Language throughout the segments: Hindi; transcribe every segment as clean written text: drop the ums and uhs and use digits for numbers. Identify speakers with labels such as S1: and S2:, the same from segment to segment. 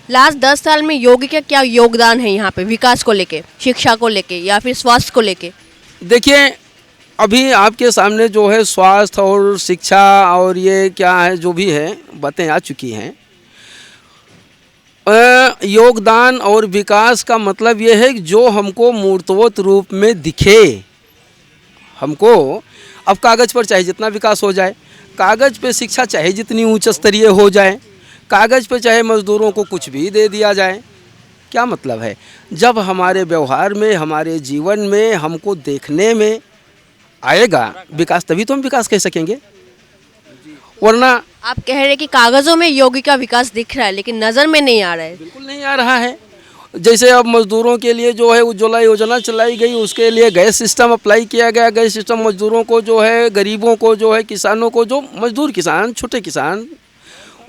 S1: लास्ट 10 साल में योगी का क्या योगदान है यहाँ पे विकास को लेके, शिक्षा को लेके या फिर स्वास्थ्य को लेके?
S2: देखिए, अभी आपके सामने जो है स्वास्थ्य और शिक्षा और ये क्या है जो भी है बातें आ चुकी हैं। योगदान और विकास का मतलब ये है कि जो हमको मूर्तवत रूप में दिखे। हमको अब कागज़ पर चाहे जितना विकास हो जाए, कागज़ पे शिक्षा चाहे जितनी उच्च स्तरीय हो जाए, कागज़ पे चाहे मज़दूरों को कुछ भी दे दिया जाए, क्या मतलब है? जब हमारे व्यवहार में, हमारे जीवन में हमको देखने में आएगा विकास, तभी तो हम विकास कह सकेंगे। वरना
S1: आप कह रहे हैं कि कागजों में योगी का विकास दिख रहा है लेकिन नज़र में नहीं आ रहा है।
S2: बिल्कुल नहीं आ रहा है। जैसे अब मज़दूरों के लिए जो है उज्ज्वला योजना चलाई गई, उसके लिए गैस सिस्टम अप्लाई किया गया। गैस सिस्टम मज़दूरों को जो है, गरीबों को जो है, किसानों को, जो मज़दूर किसान, छोटे किसान,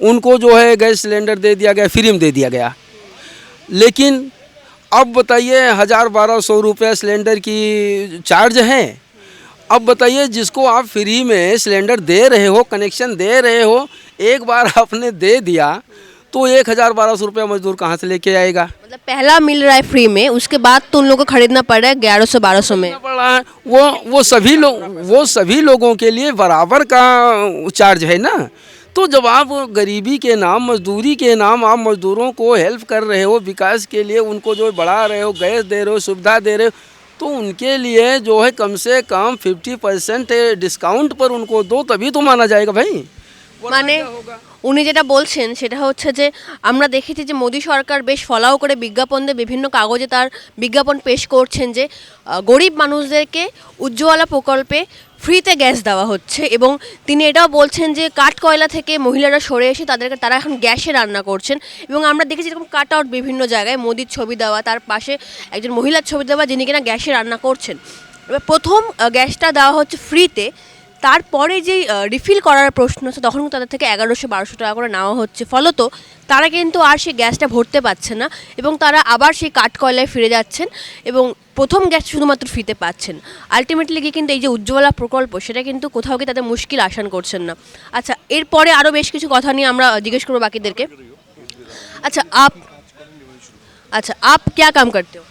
S2: उनको जो है गैस सिलेंडर दे दिया गया, फ्री में दे दिया गया। लेकिन अब बताइए 1000-1200 रुपये सिलेंडर की चार्ज है। अब बताइए जिसको आप फ्री में सिलेंडर दे रहे हो, कनेक्शन दे रहे हो, एक बार आपने दे दिया तो 1000-1200 रुपये मजदूर कहाँ से लेके आएगा?
S1: मतलब पहला मिल रहा है फ्री में, उसके बाद तो उन लोगों को खरीदना पड़ रहा है 1100-1200 में।
S2: पड़ रहा है वो सभी लोगों के लिए बराबर का चार्ज है ना। तो जब आप गरीबी के नाम, मजदूरी के नाम आप मजदूरों को हेल्प कर रहे हो, विकास के लिए उनको जो बढ़ा रहे हो, गैस दे रहे हो, सुविधा दे रहे हो, तो उनके लिए जो है कम से कम 50% ডিসকাউন্ট पर उनको दो, तभी तो माना जाएगा भाई।
S1: মানে উনি যেটা বলছেন সেটা হচ্ছে যে আমরা দেখেছি যে মোদী সরকার বেশ ফলাও করে বিজ্ঞাপন দিয়ে বিভিন্ন কাগজে তার বিজ্ঞাপন পেশ করছেন যে গরিব মানুষদেরকে উজ্জ্বলা প্রকল্পে ফ্রিতে গ্যাস দেওয়া হচ্ছে এবং তিনি এটাও বলছেন যে কাঠ কয়লা থেকে মহিলারা সরে এসে তারা এখন গ্যাসে রান্না করছেন এবং আমরা দেখেছি এরকম কাট আউট বিভিন্ন জায়গায় মোদির ছবি দেওয়া, তার পাশে একজন মহিলার ছবি দেওয়া যিনি কিনা গ্যাসে রান্না করছেন। এবার প্রথম গ্যাসটা দেওয়া হচ্ছে ফ্রিতে, তারপরে যেই রিফিল করার প্রশ্ন আছে তখন তাদের থেকে 1100-1200 টাকা করে নেওয়া হচ্ছে। ফলত তারা কিন্তু আর সেই গ্যাসটা ভরতে পারছে না এবং তারা আবার সেই কাঠ কয়লায় ফিরে যাচ্ছেন এবং প্রথম গ্যাস শুধুমাত্র ফ্রিতে পাচ্ছেন। আলটিমেটলি গিয়ে কিন্তু এই যে উজ্জ্বলা প্রকল্প সেটা কিন্তু কোথাও গিয়ে তাদের মুশকিল আসান করছেন না। আচ্ছা, এরপরে আরও বেশ কিছু কথা নিয়ে আমরা জিজ্ঞেস করবো বাকিদেরকে। আচ্ছা आप क्या काम करते हो?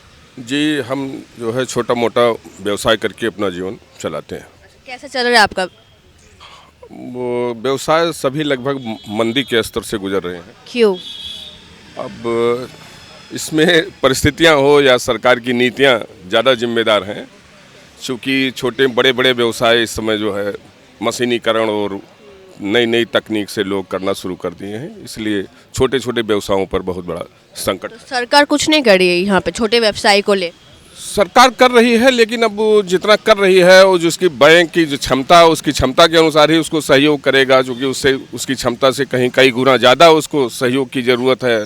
S3: जी, हम जो है छोटा मोटा व्यवसाय करके अपना जीवन चलाते हैं।
S1: कैसा चल रहा है आपका?
S3: वो व्यवसाय सभी लगभग मंदी के स्तर से गुजर रहे हैं।
S1: क्यों?
S3: अब इसमें परिस्थितियां हो या सरकार की नीतियां ज़्यादा जिम्मेदार हैं, क्योंकि छोटे बड़े बड़े व्यवसाय इस समय जो है मशीनीकरण और नई नई तकनीक से लोग करना शुरू कर दिए हैं, इसलिए छोटे छोटे व्यवसायों पर बहुत बड़ा संकट।
S1: तो सरकार कुछ नहीं कर रही है यहाँ पे छोटे व्यवसाय को ले?
S3: सरकार कर रही है, लेकिन अब वो जितना कर रही है वो जिसकी बैंक की जो क्षमता है उसकी क्षमता के अनुसार ही उसको सहयोग करेगा, क्योंकि उससे उसकी क्षमता से कई गुना ज़्यादा उसको सहयोग की ज़रूरत है,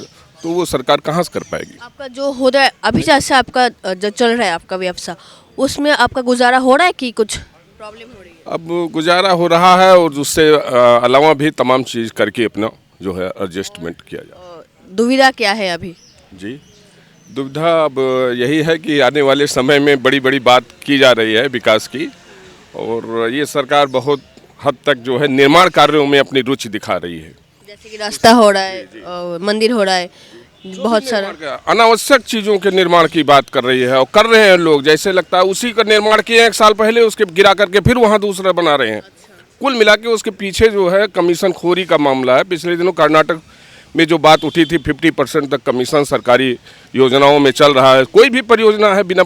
S3: तो वो सरकार कहाँ से कर पाएगी।
S1: आपका जो हो रहा है अभी, जैसे आपका जो चल रहा है आपका व्यवसाय, उसमें आपका गुजारा हो रहा है कि कुछ प्रॉब्लम हो रही है?
S3: अब गुजारा हो रहा है और उससे अलावा भी तमाम चीज़ करके अपना जो है एडजस्टमेंट किया जाए।
S1: दुविधा क्या है अभी?
S3: जी, दुविधा अब यही है कि आने वाले समय में बड़ी बड़ी बात की जा रही है विकास की, और ये सरकार बहुत हद तक जो है निर्माण कार्यों में अपनी रुचि दिखा रही है।
S1: जैसे कि रास्ता हो रहा है, मंदिर हो रहा है, बहुत सारा
S3: अनावश्यक चीज़ों के निर्माण की बात कर रही है और कर रहे हैं लोग, जैसे लगता है उसी का निर्माण किए 1 साल पहले, उसके गिरा करके फिर वहाँ दूसरा बना रहे हैं। कुल मिला के उसके पीछे जो है कमीशन खोरी का मामला है। पिछले दिनों कर्नाटक में जो बात उठी थी 50% तक कमीशन सरकारी योजनाओं में चल रहा है। कोई भी परियोजना है बिना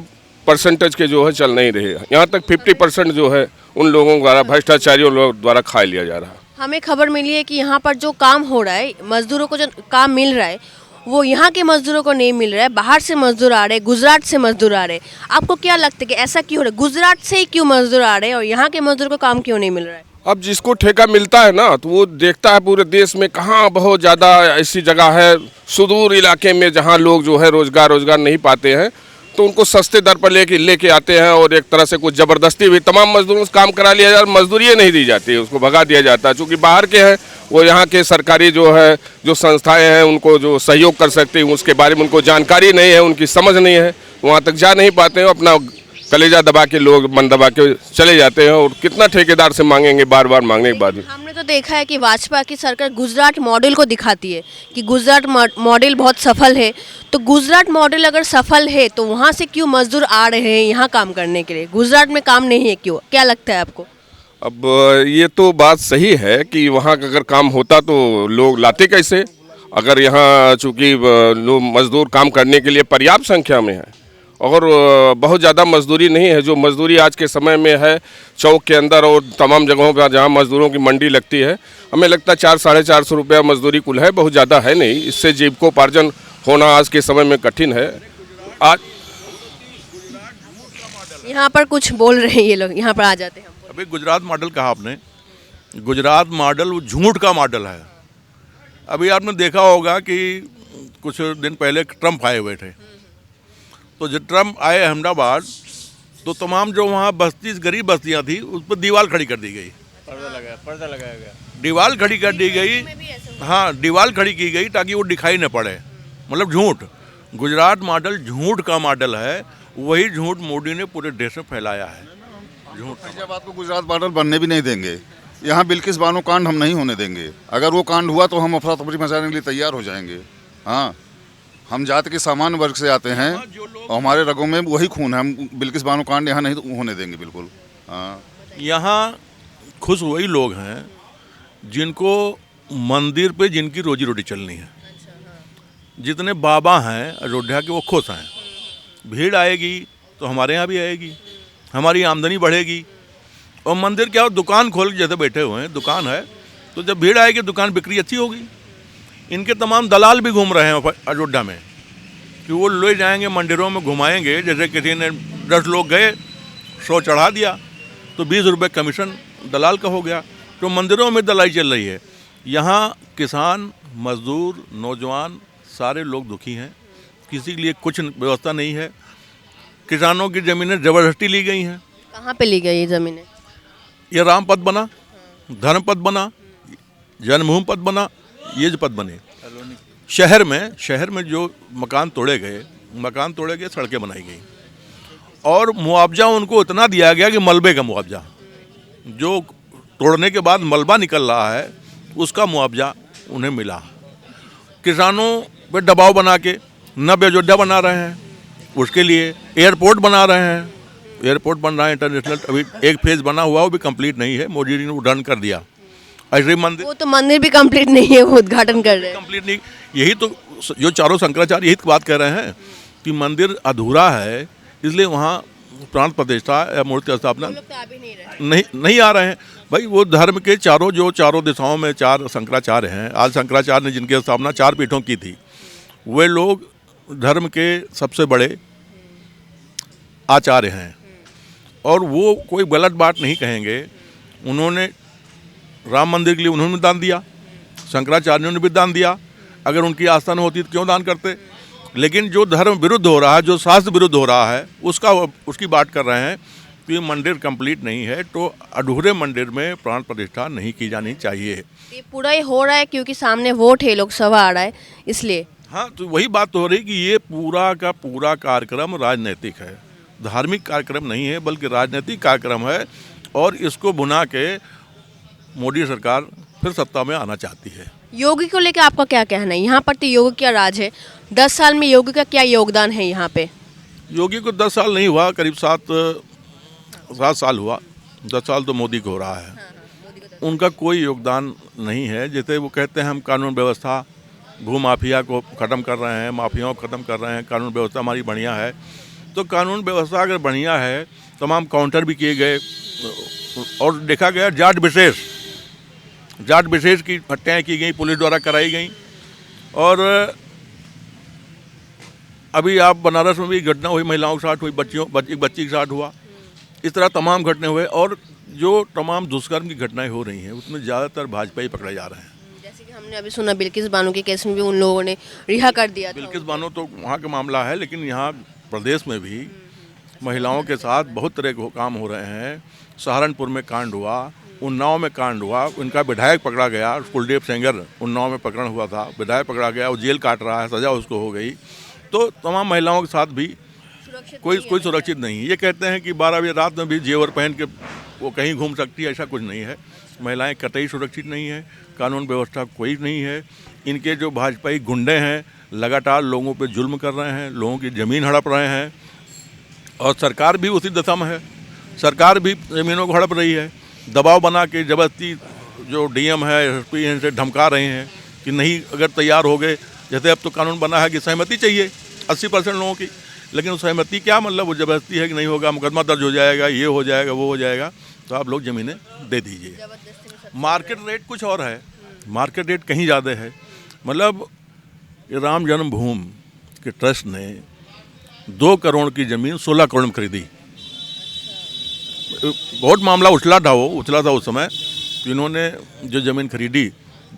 S3: परसेंटेज के जो है चल नहीं रही है। यहाँ तक 50% जो है उन लोगों द्वारा, भ्रष्टाचारियों लोगों द्वारा खा लिया जा रहा है।
S1: हमें खबर मिली है कि यहाँ पर जो काम हो रहा है, मजदूरों को जो काम मिल रहा है वो यहाँ के मजदूरों को नहीं मिल रहा है, बाहर से मजदूर आ रहे हैं, गुजरात से मजदूर आ रहे हैं। आपको क्या लगता है कि ऐसा क्यों हो रहा है? गुजरात से ही क्यों मजदूर आ रहे हैं और यहाँ के मजदूर को काम क्यों नहीं मिल रहा है?
S3: अब जिसको ठेका मिलता है ना, तो वो देखता है पूरे देश में कहाँ बहुत ज़्यादा ऐसी जगह है सुदूर इलाके में जहाँ लोग जो है रोज़गार नहीं पाते हैं, तो उनको सस्ते दर पर लेके आते हैं और एक तरह से कुछ ज़बरदस्ती भी तमाम मजदूरों से काम करा लिया जाता है। मजदूरी नहीं दी जाती है, उसको भगा दिया जाता है। चूँकि बाहर के हैं वो यहाँ के सरकारी जो है जो संस्थाएं हैं उनको जो सहयोग कर सकते हैं उसके बारे में उनको जानकारी नहीं है, उनकी समझ नहीं है, वहाँ तक जा नहीं पाते हैं। अपना कलेजा दबा के लोग मन दबा के चले जाते हैं और कितना ठेकेदार से मांगेंगे बार बार मांगने के बाद।
S1: हमने तो देखा है कि भाजपा की सरकार गुजरात मॉडल को दिखाती है कि गुजरात मॉडल बहुत सफल है, तो गुजरात मॉडल अगर सफल है तो वहाँ से क्यों मजदूर आ रहे हैं यहाँ काम करने के लिए? गुजरात में काम नहीं है क्यों? क्या लगता है आपको?
S3: अब ये तो बात सही है कि वहाँ का अगर काम होता तो लोग लाते कैसे। अगर यहाँ चूँकि लोग मजदूर काम करने के लिए पर्याप्त संख्या में है और बहुत ज़्यादा मजदूरी नहीं है, जो मजदूरी आज के समय में है चौक के अंदर और तमाम जगहों पर जहाँ मजदूरों की मंडी लगती है, हमें लगता है 400-450 रुपया मजदूरी कुल है, बहुत ज़्यादा है नहीं। इससे जीविकोपार्जन होना आज के समय में कठिन है। आज
S1: यहाँ पर कुछ बोल रहे हैं ये लोग, यहाँ पर आ जाते हैं हम।
S4: अभी गुजरात मॉडल कहा आपने, गुजरात मॉडल वो झूठ का मॉडल है। अभी आपने देखा होगा कि कुछ दिन पहले ट्रम्प आए हुए थे, तो जब ट्रम्प आए अहमदाबाद तो तमाम जो वहाँ गरीब बस्तियाँ थी उस पर दीवार खड़ी कर दी गई, पर्दा लगाया गया, दीवार खड़ी कर दी गई। हाँ, दीवार खड़ी की गई ताकि वो दिखाई न पड़े। मतलब झूठ, गुजरात मॉडल झूठ का मॉडल है। वही झूठ मोदी ने पूरे देश में फैलाया है। झूठ
S5: फैजाबाद को गुजरात मॉडल बनने भी नहीं देंगे। यहाँ बिल्किस बानो कांड हम नहीं होने देंगे। अगर वो कांड हुआ तो हम अफरा तफरी मचाने के लिए तैयार हो जाएंगे। हाँ, हम जाति के सामान्य वर्ग से आते हैं और हमारे रगों में वही खून है। हम बिल्किस बानो कांड यहाँ नहीं होने देंगे बिल्कुल। हाँ,
S4: यहाँ खुश वही लोग हैं जिनको मंदिर पे जिनकी रोजी रोटी चलनी है। जितने बाबा हैं अयोध्या के वो खुश हैं। भीड़ आएगी तो हमारे यहाँ भी आएगी, हमारी आमदनी बढ़ेगी। और मंदिर क्या, दुकान खोल के जैसे बैठे हुए हैं, दुकान है तो जब भीड़ आएगी दुकान बिक्री अच्छी होगी। इनके तमाम दलाल भी घूम रहे हैं अयोध्या में कि वो ले जाएंगे मंदिरों में घुमाएंगे। जैसे किसी ने 10 लोग गए, 100 चढ़ा दिया तो 20 रुपये कमीशन दलाल का हो गया। तो मंदिरों में दलाई चल रही है। यहाँ किसान, मजदूर, नौजवान सारे लोग दुखी हैं। किसी के लिए कुछ व्यवस्था नहीं है। किसानों की ज़मीनें ज़बरदस्ती ली गई हैं।
S1: कहाँ पे ली गई ये ज़मीनें?
S4: ये राम पद बना, धर्म पद बना, जन्मभूमि पद बना, ये जो पद बने। शहर में जो मकान तोड़े गए, सड़कें बनाई गई और मुआवजा उनको इतना दिया गया कि मलबे का मुआवजा, जो तोड़ने के बाद मलबा निकल रहा है उसका मुआवजा उन्हें मिला। किसानों पे दबाव बना के नव अयोध्या बना रहे हैं, उसके लिए एयरपोर्ट बना रहे हैं। एयरपोर्ट बन रहा है इंटरनेशनल, अभी एक फेज बना हुआ, वो भी कंप्लीट नहीं है, मोदी जी ने उद्घाटन कर दिया। ऐसे मंदिर,
S1: वो तो मंदिर भी कंप्लीट नहीं है, वो उद्घाटन कर रहे हैं।
S4: कंप्लीट नहीं, यही तो जो चारों शंकराचार्य यही तो बात कह रहे हैं कि मंदिर अधूरा है, इसलिए वहाँ प्राण प्रतिष्ठा या मूर्ति स्थापना नहीं आ रहे हैं। भाई वो धर्म के चारों दिशाओं में 4 शंकराचार्य हैं। आज शंकराचार्य ने जिनकी स्थापना 4 पीठों की थी, वे लोग धर्म के सबसे बड़े आचार्य हैं और वो कोई गलत बात नहीं कहेंगे। उन्होंने राम मंदिर के लिए उन्होंने दान दिया, शंकराचार्यों ने भी दान दिया। अगर उनकी आस्था न होती तो क्यों दान करते? लेकिन जो धर्म विरुद्ध हो रहा है, जो शास्त्र विरुद्ध हो रहा है, उसकी बात कर रहे हैं कि मंदिर कंप्लीट नहीं है, तो अधूरे मंदिर में प्राण प्रतिष्ठा नहीं की जानी चाहिए।
S1: ये पूरा ही हो रहा है क्योंकि सामने वोट है, लोकसभा आ रहा है, इसलिए।
S4: हाँ, तो वही बात तो हो रही कि ये पूरा का पूरा कार्यक्रम राजनीतिक है, धार्मिक कार्यक्रम नहीं है, बल्कि राजनीतिक कार्यक्रम है। और इसको भुना के मोदी सरकार फिर सत्ता में आना चाहती है।
S1: योगी को लेकर आपका क्या कहना है? यहाँ पर तो योगी क्या राज है? 10 साल में योगी का क्या योगदान है यहाँ पे?
S4: योगी को 10 साल नहीं हुआ, करीब 7 साल हुआ। 10 साल तो मोदी को हो रहा है। उनका कोई योगदान नहीं है। जैसे वो कहते हैं हम कानून व्यवस्था, भू माफिया को ख़त्म कर रहे हैं, माफियाओं को ख़त्म कर रहे हैं, कानून व्यवस्था हमारी बढ़िया है। तो कानून व्यवस्था अगर बढ़िया है, तमाम काउंटर भी किए गए और देखा गया जाट विशेष की हत्याएँ की गई, पुलिस द्वारा कराई गई। और अभी आप बनारस में भी घटना हुई, महिलाओं के साथ हुई, एक बच्ची के साथ हुआ। इस तरह तमाम घटनाएं हुए और जो तमाम दुष्कर्म की घटनाएं हो रही हैं उसमें ज़्यादातर भाजपा ही पकड़े जा रहे हैं।
S1: जैसे कि हमने अभी सुना बिल्किस बानो के केस में भी उन लोगों ने रिहा कर दिया था।
S4: बिल्किस बानो तो वहाँ का मामला है, लेकिन यहाँ प्रदेश में भी महिलाओं के साथ बहुत तरह के काम हो रहे हैं। सहारनपुर में कांड हुआ, उन्नाव में कांड हुआ, उनका विधायक पकड़ा गया, कुलदीप सेंगर, उन्नाव में पकड़ हुआ था, विधायक पकड़ा गया, वो जेल काट रहा है, सज़ा उसको हो गई। तो तमाम महिलाओं के साथ भी कोई सुरक्षित नहीं है। ये कहते हैं कि 12 बजे रात में भी जेवर पहन के वो कहीं घूम सकती है, ऐसा कुछ नहीं है। महिलाएं कतई सुरक्षित नहीं है, कानून व्यवस्था कोई नहीं है। इनके जो भाजपाई गुंडे हैं लगातार लोगों पे जुल्म कर रहे हैं, लोगों की ज़मीन हड़प रहे हैं, और सरकार भी उसी दशा में है। सरकार भी ज़मीनों को हड़प रही है, दबाव बना के ज़बरदस्ती जो डीएम है एसपी इनसे धमका रहे हैं कि नहीं अगर तैयार हो गए, जैसे अब तो कानून बना है कि सहमति चाहिए 80% लोगों की, लेकिन वो सहमति क्या मतलब, वो ज़बरदस्ती है कि नहीं होगा, मुकदमा दर्ज हो जाएगा, ये हो जाएगा, वो हो जाएगा, तो आप लोग ज़मीनें दे दीजिए। मार्केट रेट कुछ और है, मार्केट रेट कहीं ज़्यादा है। मतलब राम जन्मभूमि के ट्रस्ट ने 2 करोड़ की ज़मीन 16 करोड़ में खरीदी। बहुत मामला उछला था उस समय, तो इन्होंने जो ज़मीन खरीदी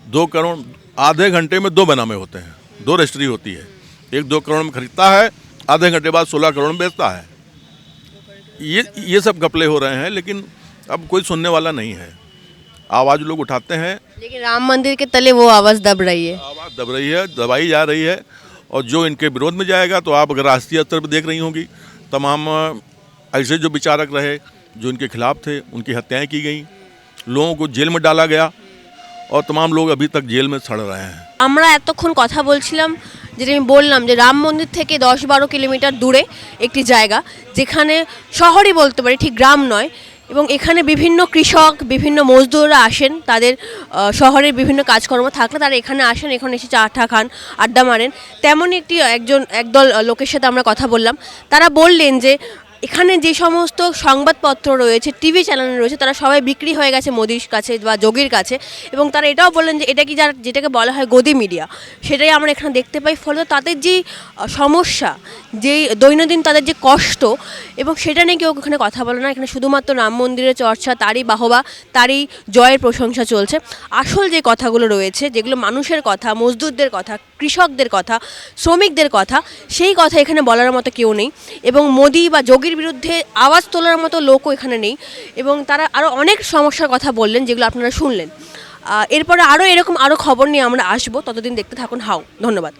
S4: 2 करोड़, आधे घंटे में 2 बनामे होते हैं, 2 रजिस्ट्री होती है। एक 2 करोड़ में खरीदता है, आधे घंटे बाद 16 करोड़ में बेचता है। ये सब घपले हो रहे हैं, लेकिन अब कोई सुनने वाला नहीं है। आवाज़ लोग उठाते हैं,
S1: लेकिन राम मंदिर के तले वो आवाज़ दब रही है,
S4: आवाज़ दब रही है, दबाई जा रही है। और जो इनके विरोध में जाएगा, तो आप अगर राष्ट्रीय स्तर पर देख रही होंगी, तमाम ऐसे जो विचारक रहे जो इनके खिलाफ थे, उनकी हत्याएं की गई, लोगों को जेल में डाला गया, और तमाम लोग अभी तक जेल में सड़ रहे हैं।
S1: আমরা এতক্ষণ কথা বলছিলাম, যেটা আমি বললাম যে রাম মন্দির থেকে 10-12 কিলোমিটার দূরে একটি জায়গা, যেখানে শহরই বলতে পারি, ঠিক গ্রাম নয়, এবং এখানে বিভিন্ন কৃষক, বিভিন্ন মজদুররা আসেন, তাদের শহরের বিভিন্ন কাজকর্ম থাকলে তারা এখানে আসেন, এখানে এসে চা টা খান, আড্ডা মারেন। তেমনই একদল লোকের সাথে আমরা কথা বললাম। তারা বললেন যে এখানে যে সমস্ত সংবাদপত্র রয়েছে, টিভি চ্যানেল রয়েছে, তারা সবাই বিক্রি হয়ে গেছে মোদির কাছে বা যোগীর কাছে, এবং তারা এটাও বললেন যে এটা কি যেটাকে বলা হয় গদি মিডিয়া, সেটাই আমরা এখানে দেখতে পাই। ফলে তাদের যে সমস্যা, যে দৈনন্দিন তাদের যে কষ্ট, এবং সেটা নিয়ে কেউ এখানে কথা বলে না। এখানে শুধুমাত্র রাম মন্দিরের চর্চা, তারই বাহবা, তারই জয়ের প্রশংসা চলছে। আসল যে কথাগুলো রয়েছে, যেগুলো মানুষের কথা, মজদুরদের কথা, কৃষকদের কথা, শ্রমিকদের কথা, সেই কথা এখানে বলার মতো কেউ নেই, এবং মোদি বা যোগীর বিরুদ্ধে আওয়াজ তোলার মতো লোকও এখানে নেই। এবং তারা আরও অনেক সমস্যার কথা বললেন, যেগুলো আপনারা শুনলেন। এরপরে আরও এরকম খবর নিয়ে আমরা আসবো। ততদিন দেখতে থাকুন হাউ। ধন্যবাদ।